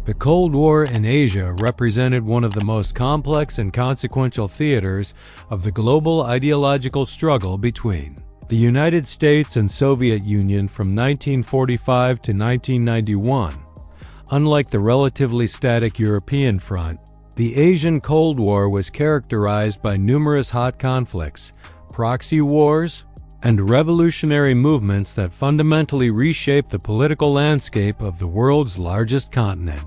The Cold War in Asia represented one of the most complex and consequential theaters of the global ideological struggle between the United States and Soviet Union from 1945 to 1991. Unlike the relatively static European front, the Asian Cold War was characterized by numerous hot conflicts, proxy wars, and revolutionary movements that fundamentally reshaped the political landscape of the world's largest continent.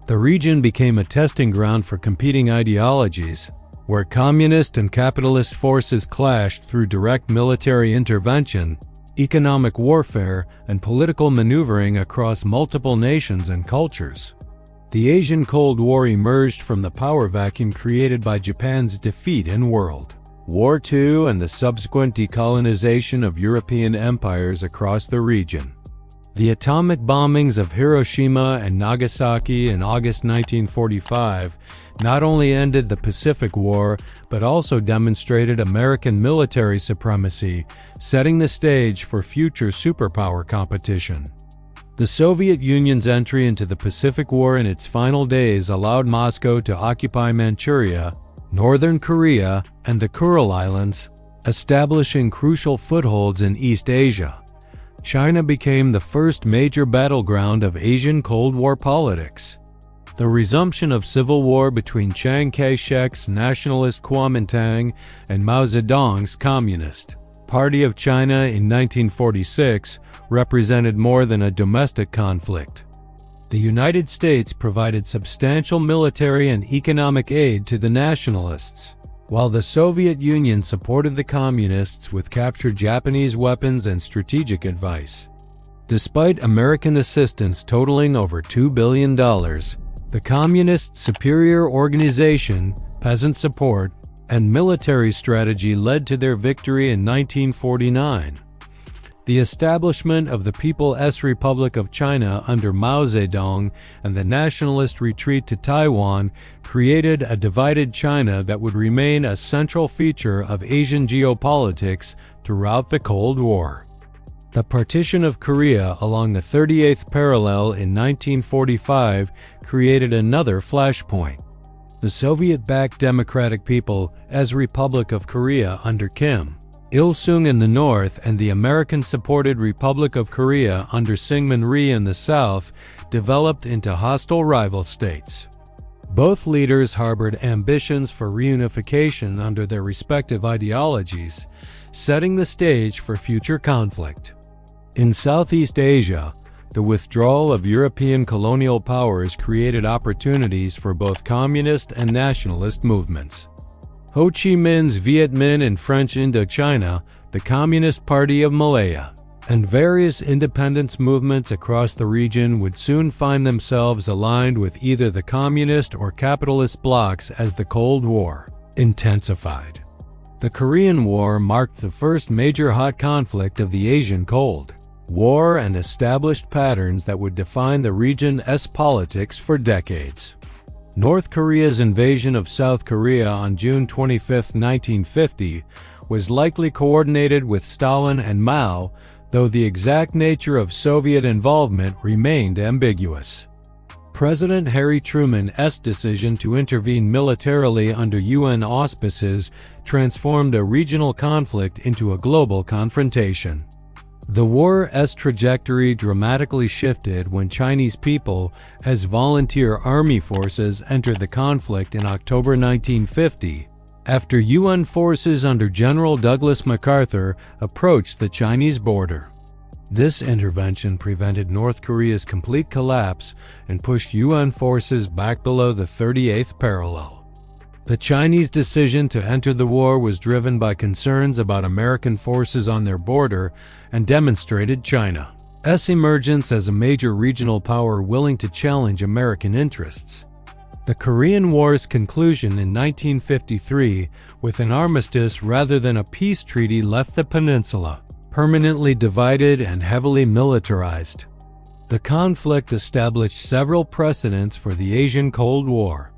The region became a testing ground for competing ideologies, where communist and capitalist forces clashed through direct military intervention, economic warfare, and political maneuvering across multiple nations and cultures. The Asian Cold War emerged from the power vacuum created by Japan's defeat in World War II and the subsequent decolonization of European empires across the region. The atomic bombings of Hiroshima and Nagasaki in August 1945 not only ended the Pacific War, but also demonstrated American military supremacy, setting the stage for future superpower competition. The Soviet Union's entry into the Pacific War in its final days allowed Moscow to occupy Manchuria, northern Korea, and the Kuril Islands, establishing crucial footholds in East Asia. China became the first major battleground of Asian Cold War politics. The resumption of civil war between Chiang Kai-shek's nationalist Kuomintang and Mao Zedong's Communist Party of China in 1946 represented more than a domestic conflict. The United States provided substantial military and economic aid to the nationalists, while the Soviet Union supported the Communists with captured Japanese weapons and strategic advice. Despite American assistance totaling over $2 billion, the Communists' superior organization, peasant support, and military strategy led to their victory in 1949. The establishment of the People's Republic of China under Mao Zedong and the nationalist retreat to Taiwan created a divided China that would remain a central feature of Asian geopolitics throughout the Cold War. The partition of Korea along the 38th parallel in 1945 created another flashpoint. The Soviet-backed Democratic People's Republic of Korea under Kim Il-sung in the north and the American-supported Republic of Korea under Syngman Rhee in the south developed into hostile rival states. Both leaders harbored ambitions for reunification under their respective ideologies, setting the stage for future conflict. In Southeast Asia, the withdrawal of European colonial powers created opportunities for both communist and nationalist movements. Ho Chi Minh's Viet Minh in French Indochina, the Communist Party of Malaya, and various independence movements across the region would soon find themselves aligned with either the communist or capitalist blocs as the Cold War intensified. The Korean War marked the first major hot conflict of the Asian Cold War and established patterns that would define the region's politics for decades. North Korea's invasion of South Korea on June 25, 1950, was likely coordinated with Stalin and Mao, though the exact nature of Soviet involvement remained ambiguous. President Harry Truman's decision to intervene militarily under UN auspices transformed a regional conflict into a global confrontation. The war's trajectory dramatically shifted when Chinese people, as volunteer army forces, entered the conflict in October 1950, after UN forces under General Douglas MacArthur approached the Chinese border. This intervention prevented North Korea's complete collapse and pushed UN forces back below the 38th parallel. The Chinese decision to enter the war was driven by concerns about American forces on their border and demonstrated China's emergence as a major regional power willing to challenge American interests. The Korean War's conclusion in 1953 with an armistice rather than a peace treaty left the peninsula permanently divided and heavily militarized. The conflict established several precedents for the Asian Cold War: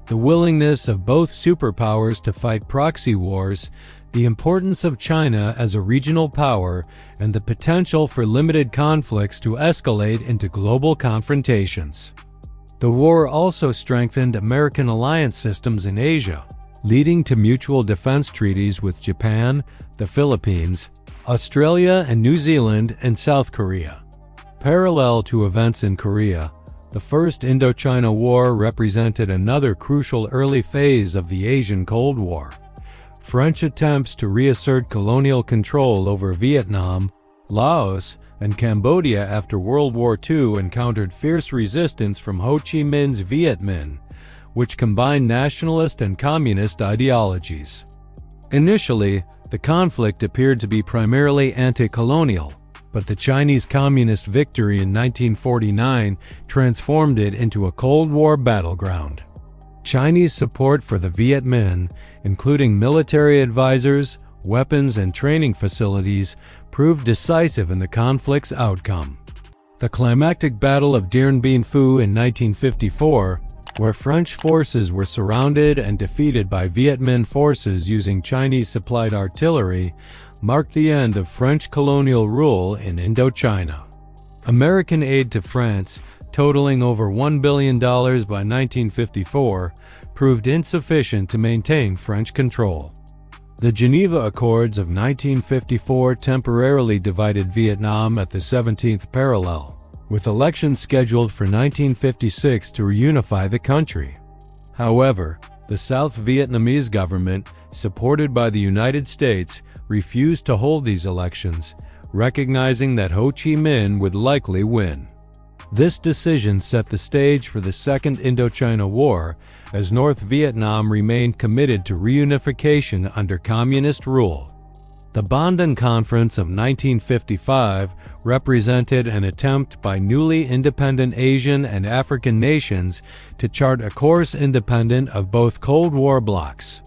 the willingness of both superpowers to fight proxy wars, the importance of China as a regional power, and the potential for limited conflicts to escalate into global confrontations. The war also strengthened American alliance systems in Asia, leading to mutual defense treaties with Japan, the Philippines, Australia and New Zealand, and South Korea. Parallel to events in Korea, the First Indochina War represented another crucial early phase of the Asian Cold War. French attempts to reassert colonial control over Vietnam, Laos, and Cambodia after World War II encountered fierce resistance from Ho Chi Minh's Viet Minh, which combined nationalist and communist ideologies. Initially, the conflict appeared to be primarily anti-colonial, but the Chinese Communist victory in 1949 transformed it into a Cold War battleground. Chinese support for the Viet Minh, including military advisors, weapons, and training facilities, proved decisive in the conflict's outcome. The climactic Battle of Dien Bien Phu in 1954, where French forces were surrounded and defeated by Viet Minh forces using Chinese-supplied artillery, marked the end of French colonial rule in Indochina. American aid to France, totaling over $1 billion by 1954, proved insufficient to maintain French control. The Geneva Accords of 1954 temporarily divided Vietnam at the 17th parallel, with elections scheduled for 1956 to reunify the country. However, the South Vietnamese government, supported by the United States, refused to hold these elections, recognizing that Ho Chi Minh would likely win. This decision set the stage for the Second Indochina War, as North Vietnam remained committed to reunification under communist rule. The Bandung Conference of 1955 represented an attempt by newly independent Asian and African nations to chart a course independent of both Cold War blocs.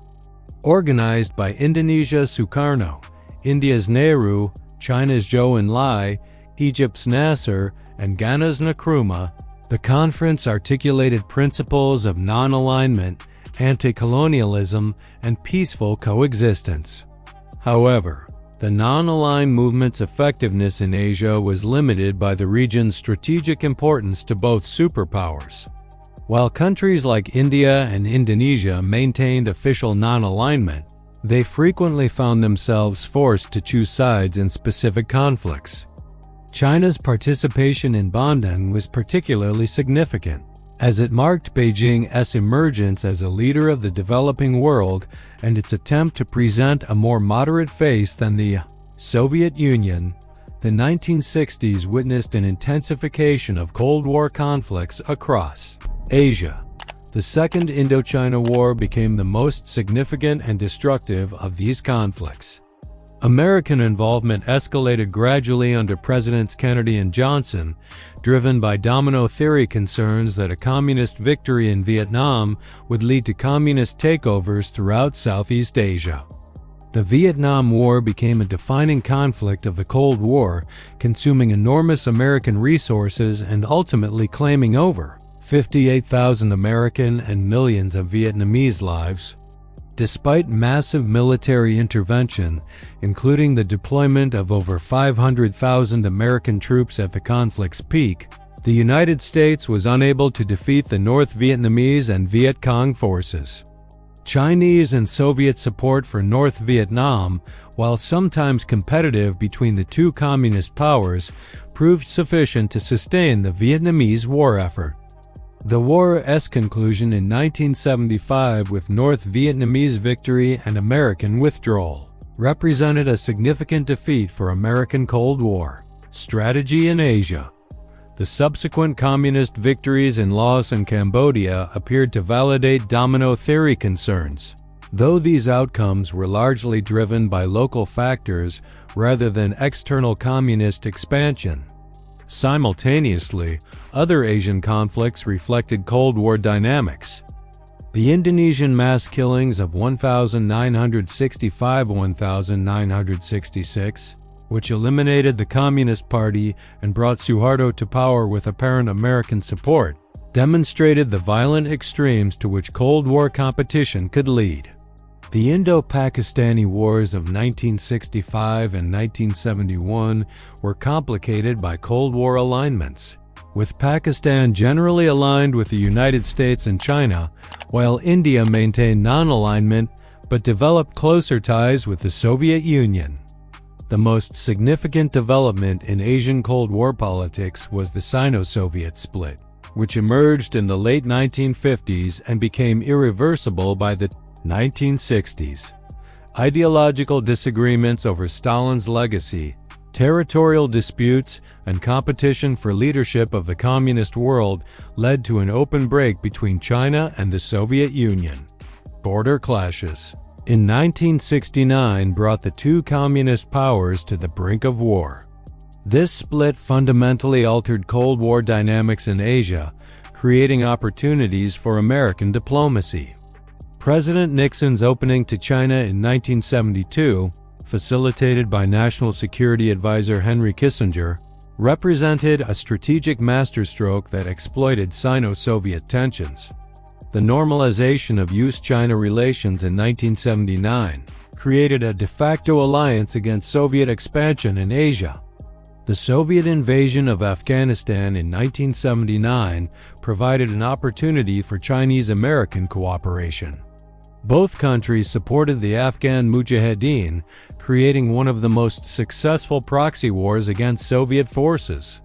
Organized by Indonesia's Sukarno, India's Nehru, China's Zhou Enlai, Egypt's Nasser, and Ghana's Nkrumah, the conference articulated principles of non-alignment, anti-colonialism, and peaceful coexistence. However, the non-aligned movement's effectiveness in Asia was limited by the region's strategic importance to both superpowers. While countries like India and Indonesia maintained official non-alignment, they frequently found themselves forced to choose sides in specific conflicts. China's participation in Bandung was particularly significant, as it marked Beijing's emergence as a leader of the developing world and its attempt to present a more moderate face than the Soviet Union. The 1960s witnessed an intensification of Cold War conflicts across Asia. The Second Indochina War became the most significant and destructive of these conflicts. American involvement escalated gradually under Presidents Kennedy and Johnson, driven by domino theory concerns that a communist victory in Vietnam would lead to communist takeovers throughout Southeast Asia. The Vietnam War became a defining conflict of the Cold War, consuming enormous American resources and ultimately claiming over 58,000 American and millions of Vietnamese lives. Despite massive military intervention, including the deployment of over 500,000 American troops at the conflict's peak, the United States was unable to defeat the North Vietnamese and Viet Cong forces. Chinese and Soviet support for North Vietnam, while sometimes competitive between the two communist powers, proved sufficient to sustain the Vietnamese war effort. The war's conclusion in 1975 with North Vietnamese victory and American withdrawal represented a significant defeat for American Cold War strategy in Asia. The subsequent communist victories in Laos and Cambodia appeared to validate domino theory concerns, though these outcomes were largely driven by local factors rather than external communist expansion. Simultaneously, other Asian conflicts reflected Cold War dynamics. The Indonesian mass killings of 1965–1966, which eliminated the Communist Party and brought Suharto to power with apparent American support, demonstrated the violent extremes to which Cold War competition could lead. The Indo-Pakistani Wars of 1965 and 1971 were complicated by Cold War alignments. with Pakistan generally aligned with the United States and China, while India maintained non-alignment but developed closer ties with the Soviet Union. The most significant development in Asian Cold War politics was the Sino-Soviet split, which emerged in the late 1950s and became irreversible by the 1960s. Ideological disagreements over Stalin's legacy, territorial disputes, and competition for leadership of the communist world led to an open break between China and the Soviet Union. Border clashes in 1969 brought the two communist powers to the brink of war. This split fundamentally altered Cold War dynamics in Asia, creating opportunities for American diplomacy. President Nixon's opening to China in 1972, facilitated by National Security Advisor Henry Kissinger, represented a strategic masterstroke that exploited Sino-Soviet tensions. The normalization of U.S.-China relations in 1979 created a de facto alliance against Soviet expansion in Asia. The Soviet invasion of Afghanistan in 1979 provided an opportunity for Chinese-American cooperation. Both countries supported the Afghan Mujahideen, creating one of the most successful proxy wars against Soviet forces.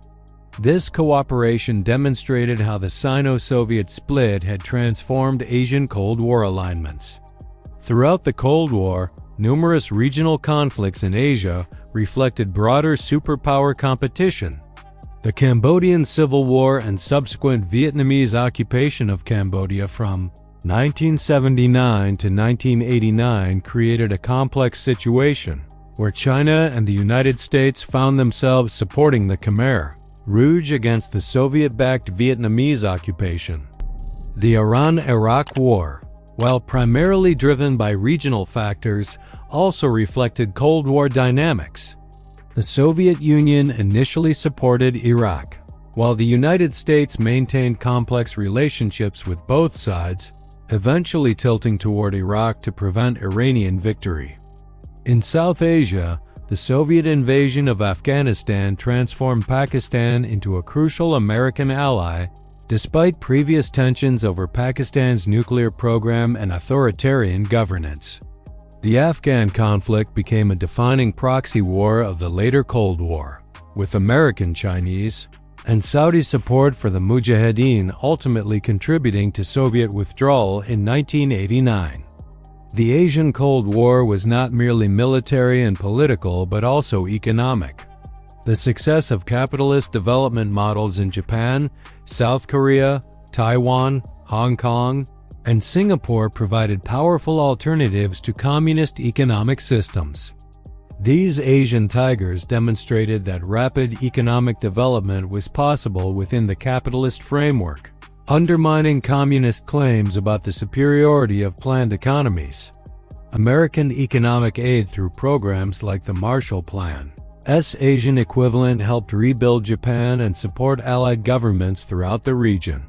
This cooperation demonstrated how the Sino-Soviet split had transformed Asian Cold War alignments. Throughout the Cold War, numerous regional conflicts in Asia reflected broader superpower competition. The Cambodian Civil War and subsequent Vietnamese occupation of Cambodia from 1979 to 1989 created a complex situation where China and the United States found themselves supporting the Khmer Rouge against the Soviet-backed Vietnamese occupation. The Iran-Iraq War, while primarily driven by regional factors, also reflected Cold War dynamics. The Soviet Union initially supported Iraq, while the United States maintained complex relationships with both sides, eventually tilting toward Iraq to prevent Iranian victory. In South Asia, the Soviet invasion of Afghanistan transformed Pakistan into a crucial American ally, despite previous tensions over Pakistan's nuclear program and authoritarian governance. The Afghan conflict became a defining proxy war of the later Cold War, with American, Chinese, and Saudi support for the Mujahideen ultimately contributing to Soviet withdrawal in 1989. The Asian Cold War was not merely military and political but also economic. The success of capitalist development models in Japan, South Korea, Taiwan, Hong Kong, and Singapore provided powerful alternatives to communist economic systems. These Asian tigers demonstrated that rapid economic development was possible within the capitalist framework, undermining communist claims about the superiority of planned economies. American economic aid through programs like the Marshall Plan's Asian equivalent helped rebuild Japan and support allied governments throughout the region.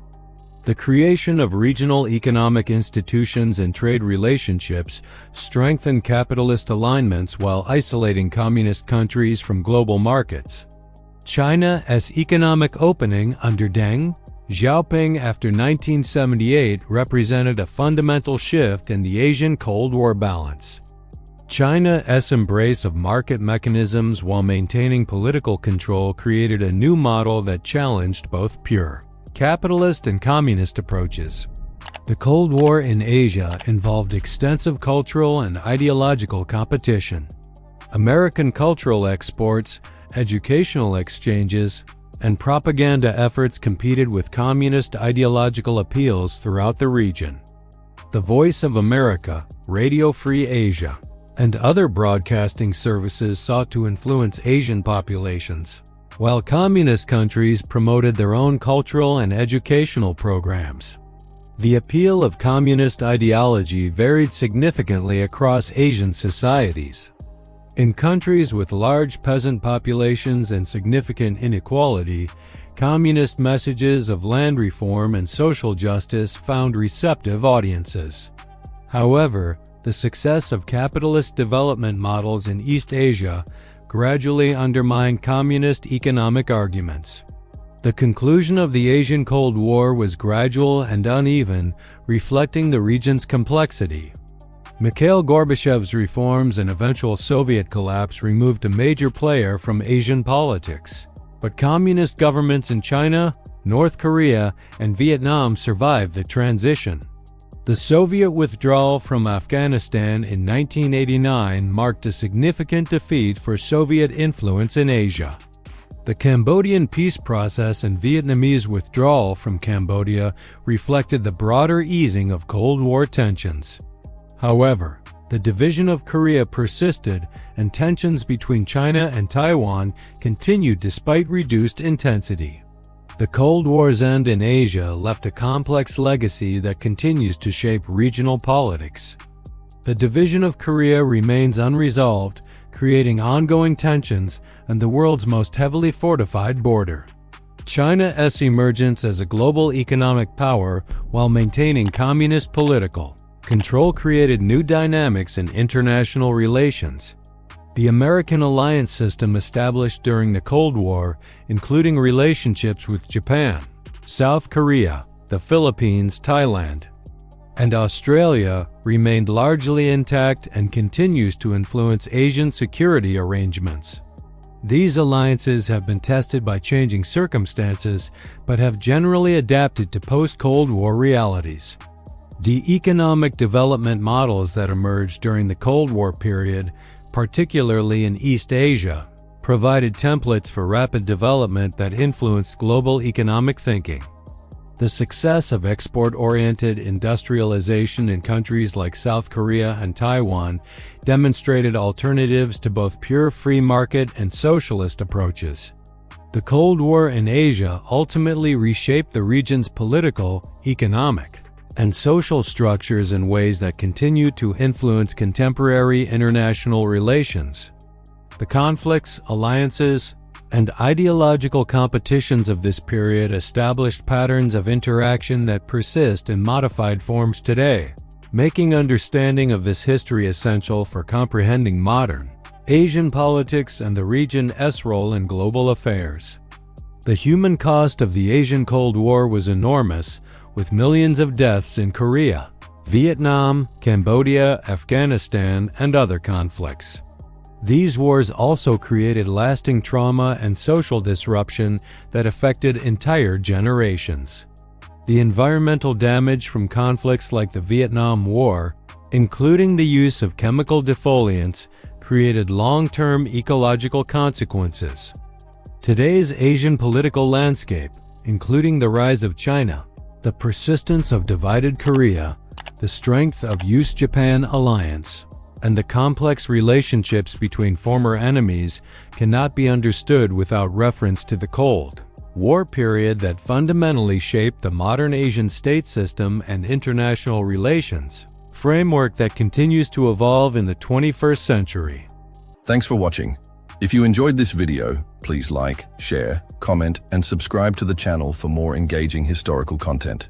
The creation of regional economic institutions and trade relationships strengthened capitalist alignments while isolating communist countries from global markets. China's economic opening under Deng Xiaoping after 1978 represented a fundamental shift in the Asian Cold War balance. China's embrace of market mechanisms while maintaining political control created a new model that challenged both pure capitalist and communist approaches. The Cold War in Asia involved extensive cultural and ideological competition. American cultural exports, educational exchanges, and propaganda efforts competed with communist ideological appeals throughout the region. The Voice of America, Radio Free Asia, and other broadcasting services sought to influence Asian populations, while communist countries promoted their own cultural and educational programs. The appeal of communist ideology varied significantly across Asian societies. In countries with large peasant populations and significant inequality, communist messages of land reform and social justice found receptive audiences. However, the success of capitalist development models in East Asia gradually undermined communist economic arguments. The conclusion of the Asian Cold War was gradual and uneven, reflecting the region's complexity. Mikhail Gorbachev's reforms and eventual Soviet collapse removed a major player from Asian politics. But communist governments in China, North Korea, and Vietnam survived the transition. The Soviet withdrawal from Afghanistan in 1989 marked a significant defeat for Soviet influence in Asia. The Cambodian peace process and Vietnamese withdrawal from Cambodia reflected the broader easing of Cold War tensions. However, the division of Korea persisted, and tensions between China and Taiwan continued despite reduced intensity. The Cold War's end in Asia left a complex legacy that continues to shape regional politics. The division of Korea remains unresolved, creating ongoing tensions and the world's most heavily fortified border. China's emergence as a global economic power while maintaining communist political control created new dynamics in international relations. The American alliance system established during the Cold War, including relationships with Japan, South Korea, the Philippines, Thailand, and Australia, remained largely intact and continues to influence Asian security arrangements. These alliances have been tested by changing circumstances, but have generally adapted to post-Cold War realities. The economic development models that emerged during the Cold War period, particularly in East Asia, provided templates for rapid development that influenced global economic thinking. The success of export-oriented industrialization in countries like South Korea and Taiwan demonstrated alternatives to both pure free market and socialist approaches. The Cold War in Asia ultimately reshaped the region's political, economic, and social structures in ways that continue to influence contemporary international relations. The conflicts, alliances, and ideological competitions of this period established patterns of interaction that persist in modified forms today, making understanding of this history essential for comprehending modern Asian politics and the region's role in global affairs. The human cost of the Asian Cold War was enormous, with millions of deaths in Korea, Vietnam, Cambodia, Afghanistan, and other conflicts. These wars also created lasting trauma and social disruption that affected entire generations. The environmental damage from conflicts like the Vietnam War, including the use of chemical defoliants, created long-term ecological consequences. Today's Asian political landscape, including the rise of China, the persistence of divided Korea, the strength of US-Japan alliance, and the complex relationships between former enemies cannot be understood without reference to the Cold War period that fundamentally shaped the modern Asian state system and international relations framework that continues to evolve in the 21st century. Thanks for watching. If you enjoyed this video, please like, share, comment, and subscribe to the channel for more engaging historical content.